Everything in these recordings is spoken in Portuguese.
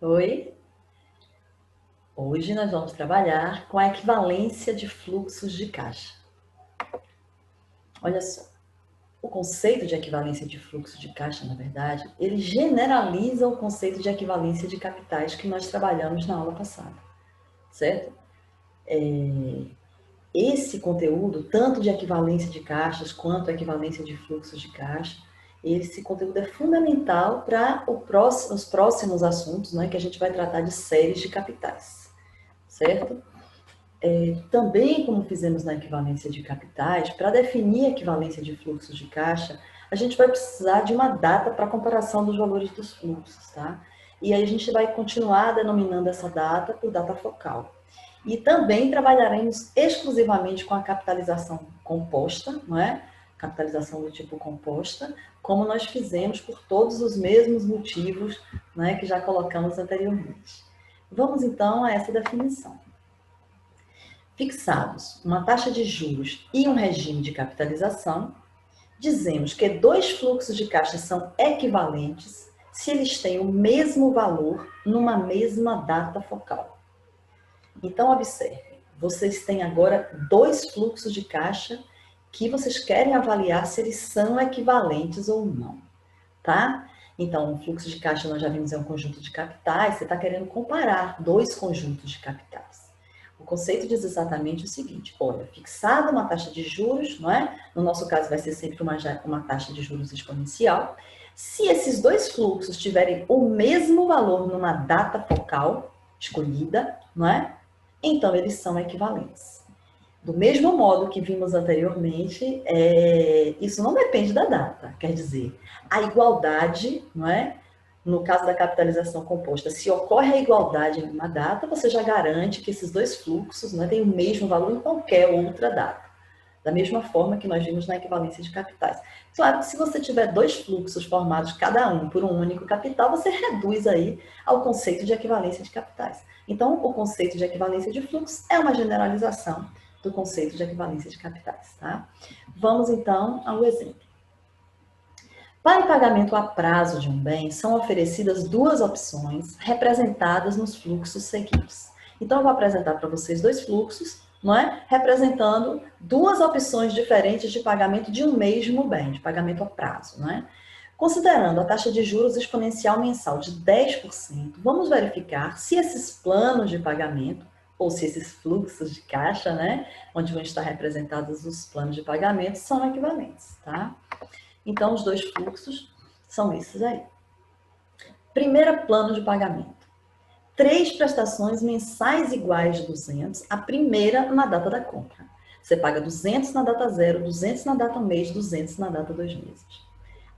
Oi, hoje nós vamos trabalhar com a equivalência de fluxos de caixa. Olha só, o conceito de equivalência de fluxo de caixa, na verdade, ele generaliza o conceito de equivalência de capitais que nós trabalhamos na aula passada, certo? Esse conteúdo, tanto de equivalência de caixas quanto equivalência de fluxos de caixa, esse conteúdo é fundamental para os próximos assuntos, né, que a gente vai tratar de séries de capitais, certo? Também, como fizemos na equivalência de capitais, para definir a equivalência de fluxos de caixa, a gente vai precisar de uma data para comparação dos valores dos fluxos, tá? E aí a gente vai continuar denominando essa data por data focal. E também trabalharemos exclusivamente com a capitalização composta, não é? Capitalização do tipo composta, como nós fizemos por todos os mesmos motivos, né, que já colocamos anteriormente. Vamos então a essa definição. Fixados uma taxa de juros e um regime de capitalização, dizemos que dois fluxos de caixa são equivalentes se eles têm o mesmo valor numa mesma data focal. Então, observe, vocês têm agora dois fluxos de caixa que vocês querem avaliar se eles são equivalentes ou não, tá? Então, o fluxo de caixa nós já vimos é um conjunto de capitais, você está querendo comparar dois conjuntos de capitais. O conceito diz exatamente o seguinte, olha, fixada uma taxa de juros, não é? No nosso caso vai ser sempre uma taxa de juros exponencial. Se esses dois fluxos tiverem o mesmo valor numa data focal escolhida, não é? Então eles são equivalentes. Do mesmo modo que vimos anteriormente, isso não depende da data, quer dizer, a igualdade, não é? No caso da capitalização composta, se ocorre a igualdade em uma data, você já garante que esses dois fluxos, né, têm o mesmo valor em qualquer outra data. Da mesma forma que nós vimos na equivalência de capitais. Claro que se você tiver dois fluxos formados, cada um por um único capital, você reduz aí ao conceito de equivalência de capitais. Então, o conceito de equivalência de fluxo é uma generalização do conceito de equivalência de capitais, tá? Vamos então ao exemplo. Para o pagamento a prazo de um bem, são oferecidas duas opções representadas nos fluxos seguintes. Então, eu vou apresentar para vocês dois fluxos, não é? Representando duas opções diferentes de pagamento de um mesmo bem, de pagamento a prazo, não é? Considerando a taxa de juros exponencial mensal de 10%, vamos verificar se esses planos de pagamento, ou se esses fluxos de caixa, né, onde vão estar representados os planos de pagamento, são equivalentes, tá? Então, os dois fluxos são esses aí. Primeiro plano de pagamento. 3 prestações mensais iguais de 200, a primeira na data da compra. Você paga 200 na data 0, 200 na data mês, 200 na data 2 meses.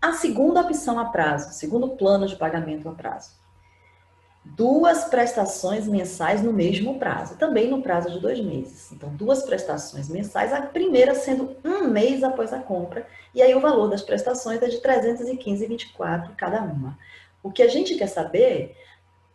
A segunda opção a prazo, segundo plano de pagamento a prazo. 2 prestações mensais no mesmo prazo, também no prazo de 2 meses. Então, 2 prestações mensais, a primeira sendo um mês após a compra, e aí o valor das prestações é de R$ 315,24 cada uma. O que a gente quer saber,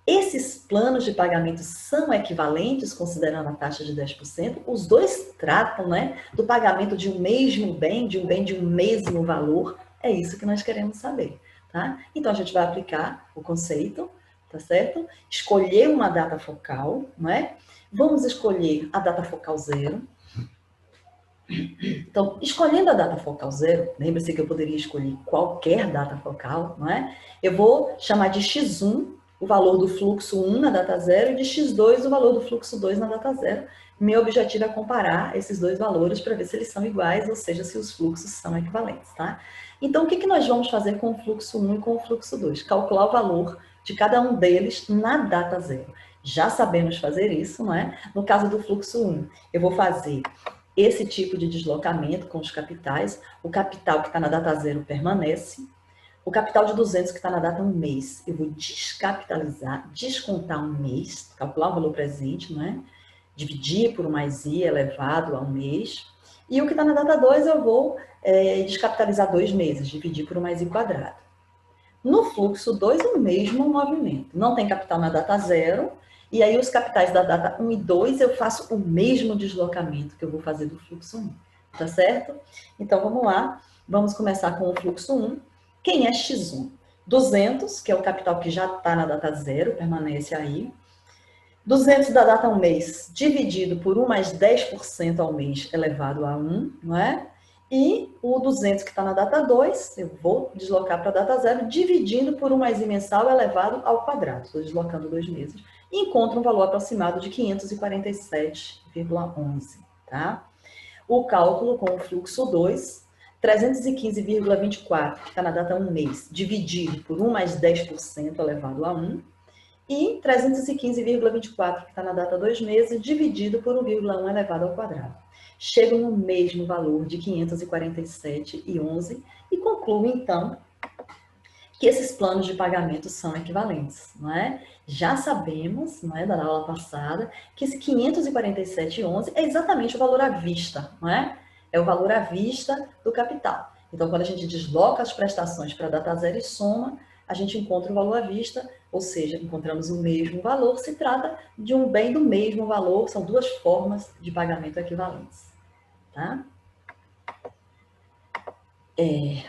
esses planos de pagamento são equivalentes, considerando a taxa de 10%? Os dois tratam, né, do pagamento de um mesmo bem, de um mesmo valor? É isso que nós queremos saber, tá? Então, a gente vai aplicar o conceito, tá certo? Escolher uma data focal, não é? Vamos escolher a data focal 0. Então, escolhendo a data focal 0, lembre-se que eu poderia escolher qualquer data focal, não é? Eu vou chamar de x1 o valor do fluxo 1 na data 0 e de x2 o valor do fluxo 2 na data 0. Meu objetivo é comparar esses dois valores para ver se eles são iguais, ou seja, se os fluxos são equivalentes, tá? Então, o que nós vamos fazer com o fluxo 1 e com o fluxo 2? Calcular o valor de cada um deles na data 0. Já sabemos fazer isso, não é? No caso do fluxo 1, eu vou fazer esse tipo de deslocamento com os capitais. O capital que está na data 0 permanece. O capital de 200 que está na data 1 mês, eu vou descapitalizar, descontar um mês, calcular o valor presente, não é? Dividir por um mais i elevado a um mês. E o que está na data 2 eu vou descapitalizar 2 meses, dividir por um mais i quadrado. No fluxo 2, o mesmo movimento. Não tem capital na data 0, e aí os capitais da data 1 e 2 eu faço o mesmo deslocamento que eu vou fazer do fluxo 1, tá certo? Então, vamos lá. Vamos começar com o fluxo 1. Quem é x1? 200, que é o capital que já está na data zero, permanece aí. 200 da data 1 mês, dividido por 1 mais 10% ao mês, elevado a 1, não é? E o 200 que está na data 2, eu vou deslocar para a data 0, dividindo por 1 mais I mensal elevado ao quadrado. Estou deslocando 2 meses. E encontro um valor aproximado de 547,11, tá? O cálculo com o fluxo 2, 315,24, que está na data 1 mês, dividido por 1 mais 10% elevado a 1, e 315,24, que está na data 2 meses, dividido por 1,1 elevado ao quadrado. Chego no mesmo valor de 547,11 e concluo, então, que esses planos de pagamento são equivalentes, não é? Já sabemos, não é, da aula passada, que esse 547,11 é exatamente o valor à vista, não é? É o valor à vista do capital. Então, quando a gente desloca as prestações para a data zero e soma, a gente encontra o valor à vista, ou seja, encontramos o mesmo valor, se trata de um bem do mesmo valor, são duas formas de pagamento equivalentes, tá?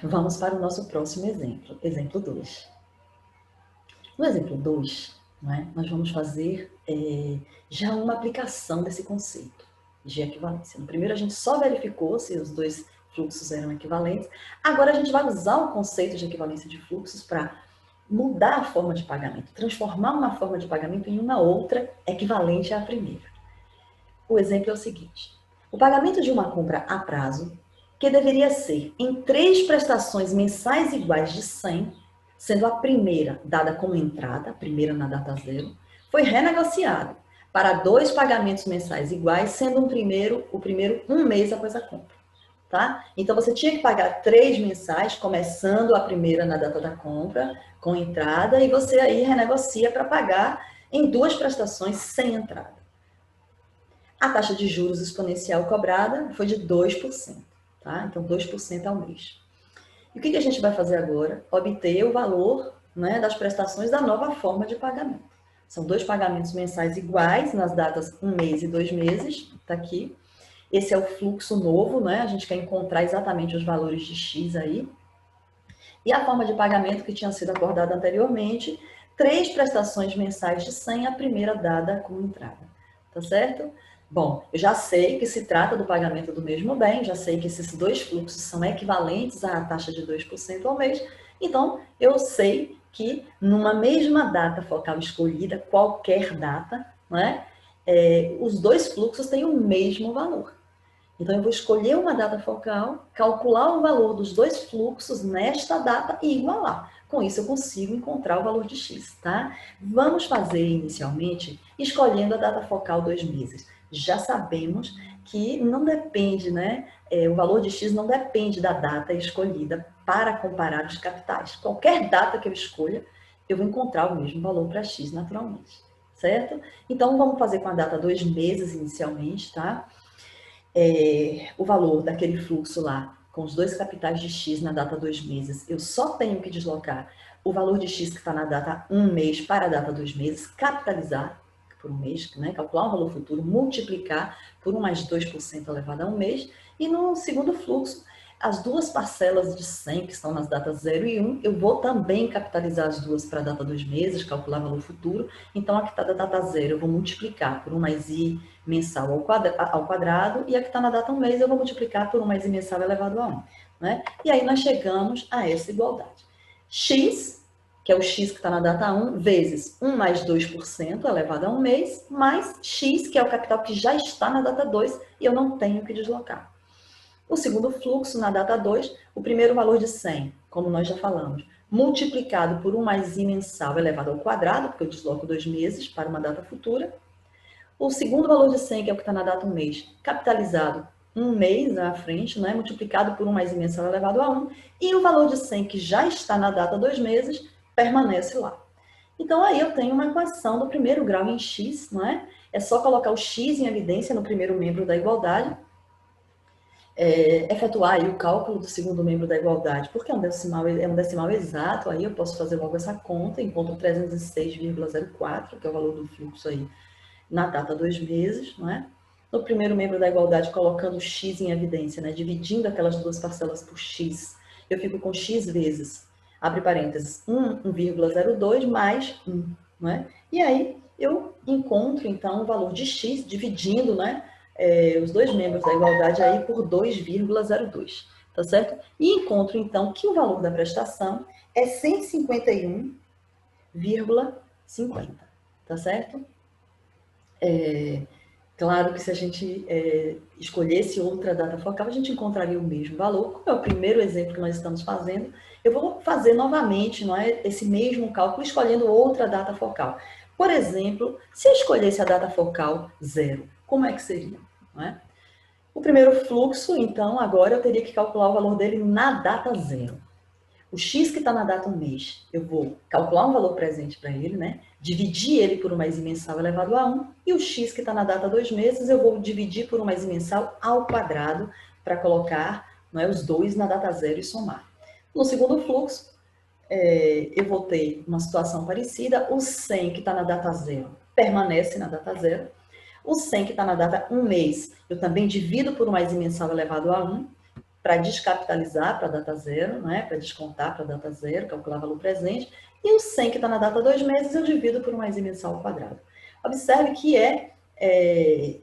Vamos para o nosso próximo exemplo, exemplo 2. No exemplo 2, nós vamos fazer já uma aplicação desse conceito de equivalência. No primeiro, a gente só verificou se os dois fluxos eram equivalentes. Agora, a gente vai usar o conceito de equivalência de fluxos para mudar a forma de pagamento, transformar uma forma de pagamento em uma outra equivalente à primeira. O exemplo é o seguinte: o pagamento de uma compra a prazo, que deveria ser em 3 prestações mensais iguais de 100, sendo a primeira dada como entrada, a primeira na data zero, foi renegociado para 2 pagamentos mensais iguais, sendo o primeiro 1 mês após a compra. Tá? Então, você tinha que pagar 3 mensais, começando a primeira na data da compra, com entrada, e você aí renegocia para pagar em 2 prestações sem entrada. A taxa de juros exponencial cobrada foi de 2%, tá? Então, 2% ao mês. E o que a gente vai fazer agora? Obter o valor, né, das prestações da nova forma de pagamento. São 2 pagamentos mensais iguais nas datas 1 mês e 2 meses, tá aqui. Esse é o fluxo novo, né? A gente quer encontrar exatamente os valores de X aí. E a forma de pagamento que tinha sido acordada anteriormente, 3 prestações mensais de 100, a primeira dada como entrada. Tá certo? Bom, eu já sei que se trata do pagamento do mesmo bem, já sei que esses 2 fluxos são equivalentes à taxa de 2% ao mês, então eu sei que numa mesma data focal escolhida, qualquer data, né, os 2 fluxos têm o mesmo valor. Então, eu vou escolher uma data focal, calcular o valor dos 2 fluxos nesta data e igualar. Com isso, eu consigo encontrar o valor de X, tá? Vamos fazer inicialmente escolhendo a data focal 2 meses. Já sabemos que não depende, né? O valor de X não depende da data escolhida para comparar os capitais. Qualquer data que eu escolha, eu vou encontrar o mesmo valor para X naturalmente, certo? Então, vamos fazer com a data 2 meses inicialmente, tá? O valor daquele fluxo lá, com os 2 capitais de X na data 2 meses, eu só tenho que deslocar o valor de X que está na data 1 mês para a data 2 meses, capitalizar por 1 mês, né? Calcular o valor futuro, multiplicar por 1 mais 2% elevado a 1 mês, e no segundo fluxo, as 2 parcelas de 100 que estão nas datas 0 e 1, eu vou também capitalizar as duas para a data 2 meses, calcular o valor futuro. Então, a que está da data 0 eu vou multiplicar por 1 mais I mensal ao quadrado, e a que está na data 1 mês eu vou multiplicar por 1 mais I mensal elevado a 1. Né? E aí nós chegamos a essa igualdade. X, que é o X que está na data 1, vezes 1 mais 2% elevado a 1 mês, mais X, que é o capital que já está na data 2, e eu não tenho que deslocar. O segundo fluxo, na data 2, o primeiro valor de 100, como nós já falamos, multiplicado por 1 mais I mensal elevado ao quadrado, porque eu desloco 2 meses para uma data futura. O segundo valor de 100, que é o que está na data 1 mês, capitalizado 1 mês à frente, né, multiplicado por 1 mais I mensal elevado a 1. E o valor de 100, que já está na data 2 meses, permanece lá. Então, aí eu tenho uma equação do primeiro grau em X, não é? É só colocar o X em evidência no primeiro membro da igualdade, efetuar aí o cálculo do segundo membro da igualdade, porque é um decimal exato, aí eu posso fazer logo essa conta, encontro 306,04, que é o valor do fluxo aí na data 2 meses, não é? No primeiro membro da igualdade, colocando X em evidência, né? Dividindo aquelas duas parcelas por X, eu fico com X vezes abre parênteses, 1,02 mais 1, não é? E aí eu encontro, então, o valor de x, dividindo, né, os dois membros da igualdade aí por 2,02, tá certo? E encontro, então, que o valor da prestação é 151,50, tá certo? Claro que se a gente escolhesse outra data focal, a gente encontraria o mesmo valor. Como é o primeiro exemplo que nós estamos fazendo, eu vou fazer novamente, não é, esse mesmo cálculo escolhendo outra data focal. Por exemplo, se eu escolhesse a data focal 0, como é que seria? Não é? O primeiro fluxo, então, agora eu teria que calcular o valor dele na data 0. O X que está na data 1 mês, eu vou calcular um valor presente para ele, né? Dividir ele por um mês mensal elevado a 1. E o X que está na data 2 meses, eu vou dividir por um mês mensal ao quadrado para colocar, não é, os dois na data 0 e somar. No segundo fluxo, eu vou ter uma situação parecida. O 100 que está na data 0 permanece na data 0. O 100 que está na data 1 mês, eu também divido por um mês mensal elevado a 1 para descapitalizar para a data 0, né? Para descontar para a data 0, calcular valor presente. E o 100 que está na data 2 meses, eu divido por um mais mensal ao quadrado. Observe que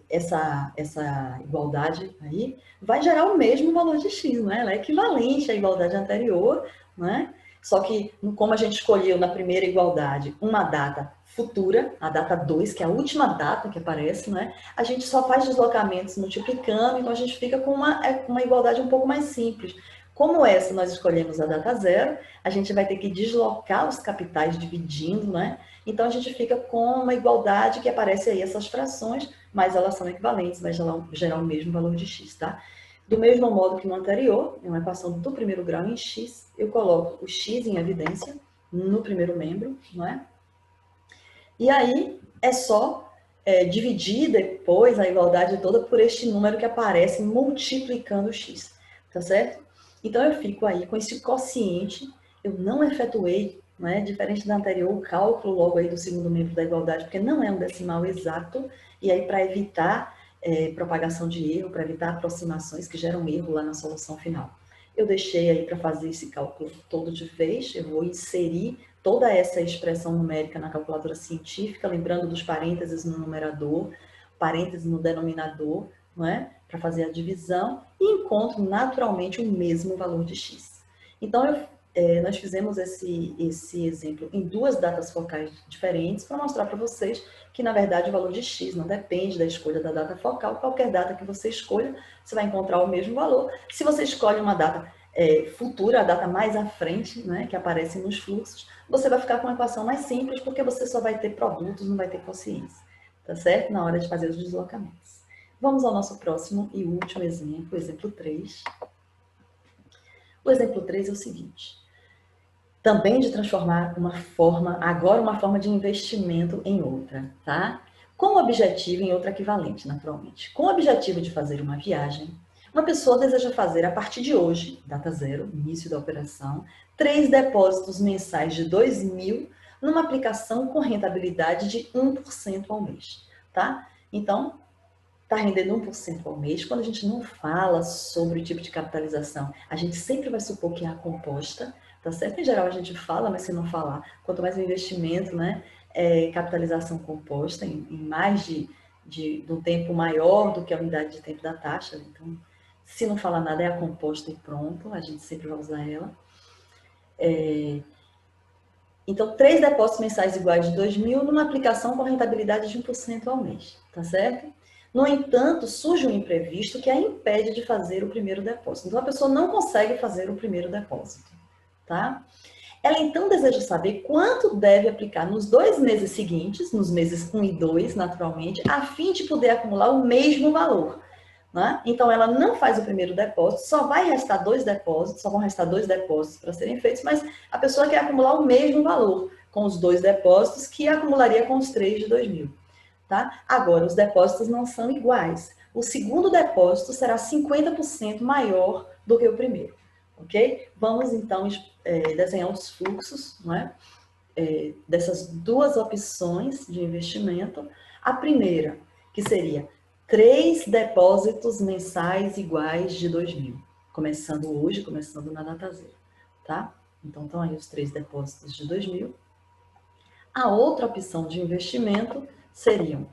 essa igualdade aí vai gerar o mesmo valor de x, né? Ela é equivalente à igualdade anterior, né? Só que, como a gente escolheu na primeira igualdade uma data futura, a data 2, que é a última data que aparece, né? A gente só faz deslocamentos multiplicando, então a gente fica com uma igualdade um pouco mais simples. Como essa nós escolhemos a data 0, a gente vai ter que deslocar os capitais dividindo, né? Então a gente fica com uma igualdade que aparece aí essas frações, mas elas são equivalentes, vai gerar o mesmo valor de x, tá? Do mesmo modo que no anterior, em uma equação do primeiro grau em x, eu coloco o x em evidência no primeiro membro, não é? E aí é só dividir depois a igualdade toda por este número que aparece multiplicando o x, tá certo? Então eu fico aí com esse quociente, eu não efetuei, né, diferente da anterior, o cálculo logo aí do segundo membro da igualdade, porque não é um decimal exato, e aí para evitar propagação de erro, para evitar aproximações que geram erro lá na solução final. Eu deixei aí para fazer esse cálculo todo de vez, eu vou inserir toda essa expressão numérica na calculadora científica, lembrando dos parênteses no numerador, parênteses no denominador, não é? Para fazer a divisão, e encontro naturalmente o mesmo valor de x. Então, nós fizemos esse exemplo em duas datas focais diferentes para mostrar para vocês que, na verdade, o valor de x não depende da escolha da data focal. Qualquer data que você escolha, você vai encontrar o mesmo valor. Se você escolhe uma data futura, a data mais à frente, né, que aparece nos fluxos, você vai ficar com uma equação mais simples, porque você só vai ter produtos, não vai ter quocientes, tá certo? Na hora de fazer os deslocamentos. Vamos ao nosso próximo e último exemplo, o exemplo 3. O exemplo 3 é o seguinte: também de transformar agora uma forma de investimento em outra, tá? Com o objetivo em outra equivalente, naturalmente. Com o objetivo de fazer uma viagem, uma pessoa deseja fazer, a partir de hoje, data 0, início da operação, 3 depósitos mensais de 2.000 numa aplicação com rentabilidade de 1% ao mês, tá? Então, está rendendo 1% ao mês. Quando a gente não fala sobre o tipo de capitalização, a gente sempre vai supor que é a composta, tá certo? Em geral a gente fala, mas se não falar, quanto mais o investimento, né, capitalização composta, em mais de um tempo maior do que a unidade de tempo da taxa. Então, se não falar nada, é a composta e pronto, a gente sempre vai usar ela. Então, 3 depósitos mensais iguais de 2.000 numa aplicação com rentabilidade de 1% ao mês, tá certo? No entanto, surge um imprevisto que a impede de fazer o primeiro depósito. Então, a pessoa não consegue fazer o primeiro depósito, tá? Ela, então, deseja saber quanto deve aplicar nos 2 meses seguintes, nos meses 1 e 2, naturalmente, a fim de poder acumular o mesmo valor, né? Então, ela não faz o primeiro depósito, só vai restar 2 depósitos, só vão restar 2 depósitos para serem feitos, mas a pessoa quer acumular o mesmo valor com os 2 depósitos que acumularia com os 3 de 2.000. Tá? Agora, os depósitos não são iguais. O segundo depósito será 50% maior do que o primeiro, ok? Vamos, então, desenhar os fluxos, não é? Dessas duas opções de investimento. A primeira, que seria 3 depósitos mensais iguais de 2.000, começando hoje, começando na data 0, tá? Então, estão aí os 3 depósitos de 2000. A outra opção de investimento seriam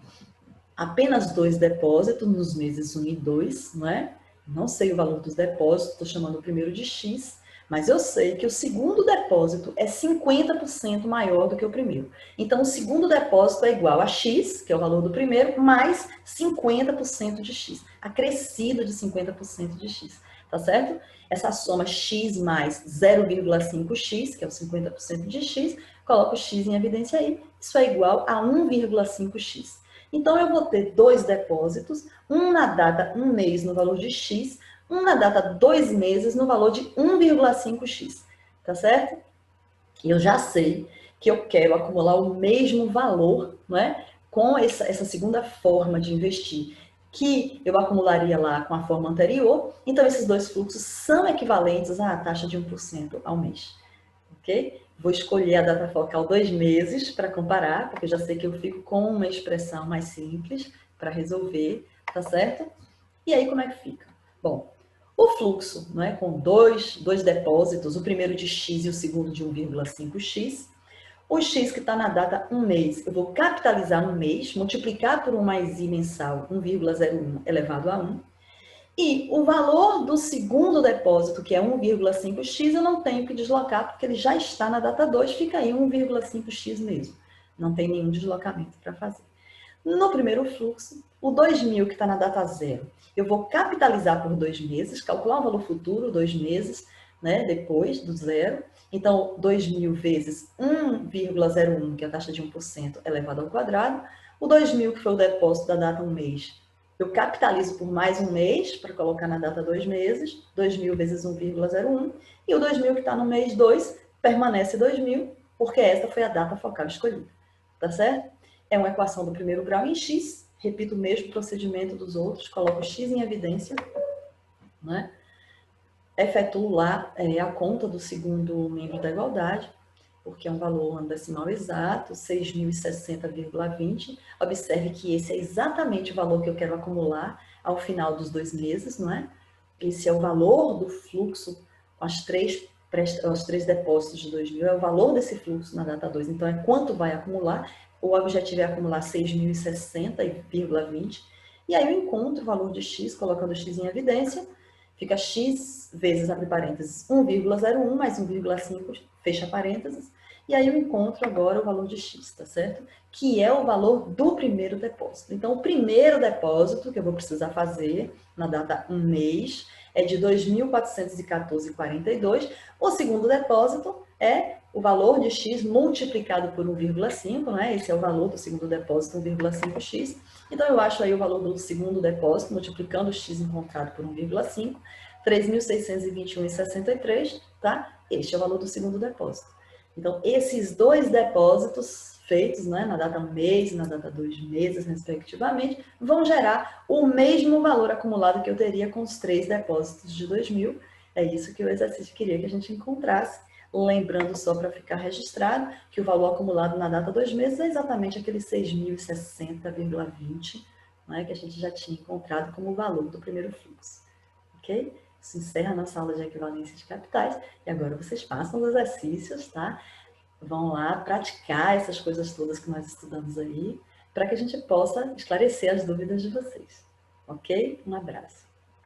apenas 2 depósitos nos meses 1 e 2, não é? Não sei o valor dos depósitos, estou chamando o primeiro de X, mas eu sei que o segundo depósito é 50% maior do que o primeiro. Então, o segundo depósito é igual a X, que é o valor do primeiro, mais 50% de X, acrescido de 50% de X, tá certo? Essa soma X mais 0,5X, que é o 50% de X, coloco o X em evidência aí, isso é igual a 1,5X. Então, eu vou ter 2 depósitos, um na data 1 mês no valor de X, um na data 2 meses no valor de 1,5x, tá certo? E eu já sei que eu quero acumular o mesmo valor, não é? Com essa segunda forma de investir, que eu acumularia lá com a forma anterior. Então, esses 2 fluxos são equivalentes à taxa de 1% ao mês, ok? Vou escolher a data focal 2 meses para comparar, porque eu já sei que eu fico com uma expressão mais simples para resolver, tá certo? E aí, como é que fica? Bom, o fluxo, não é, com dois depósitos, o primeiro de X e o segundo de 1,5x. O X que está na data 1 mês, eu vou capitalizar no mês, multiplicar por 1 mais I mensal, 1,01 elevado a 1. E o valor do segundo depósito, que é 1,5x, eu não tenho que deslocar, porque ele já está na data 2, fica aí 1,5x mesmo. Não tem nenhum deslocamento para fazer. No primeiro fluxo, o 2.000 que está na data 0, eu vou capitalizar por 2 meses, calcular o valor futuro, 2 meses, né, depois do zero. Então, 2.000 vezes 1,01, que é a taxa de 1% elevado ao quadrado. O 2.000, que foi o depósito da data 1 mês, eu capitalizo por mais um mês, para colocar na data 2 meses, 2.000 vezes 1,01. E o 2.000 que está no mês 2, permanece 2.000, porque esta foi a data focal escolhida. Tá certo? É uma equação do primeiro grau em X, repito o mesmo procedimento dos outros, coloco X em evidência, né? Efetuo lá a conta do segundo membro da igualdade, porque é um valor decimal exato, 6.060,20. Observe que esse é exatamente o valor que eu quero acumular ao final dos 2 meses, não é? Esse é o valor do fluxo com os 3 depósitos de 2.000, é o valor desse fluxo na data 2. Então, é quanto vai acumular. O objetivo é acumular 6.060,20. E aí eu encontro o valor de X, colocando X em evidência. Fica X vezes, abre parênteses, 1,01 mais 1,5, fecha parênteses. E aí eu encontro agora o valor de X, tá certo? Que é o valor do primeiro depósito. Então, o primeiro depósito que eu vou precisar fazer na data 1 mês é de 2.414,42. O segundo depósito é o valor de X multiplicado por 1,5, né? Esse é o valor do segundo depósito, 1,5x. Então, eu acho aí o valor do segundo depósito, multiplicando o X encontrado por 1,5, 3.621,63, tá? Este é o valor do segundo depósito. Então, esses 2 depósitos feitos, né, na data 1 mês e na data 2 meses, respectivamente, vão gerar o mesmo valor acumulado que eu teria com os 3 depósitos de 2.000. É isso que o exercício queria que a gente encontrasse. Lembrando só para ficar registrado que o valor acumulado na data 2 meses é exatamente aquele 6.060,20, né, que a gente já tinha encontrado como valor do primeiro fluxo. Ok? Isso encerra a nossa aula de equivalência de capitais. E agora vocês façam os exercícios, tá? Vão lá praticar essas coisas todas que nós estudamos aí, para que a gente possa esclarecer as dúvidas de vocês. Ok? Um abraço.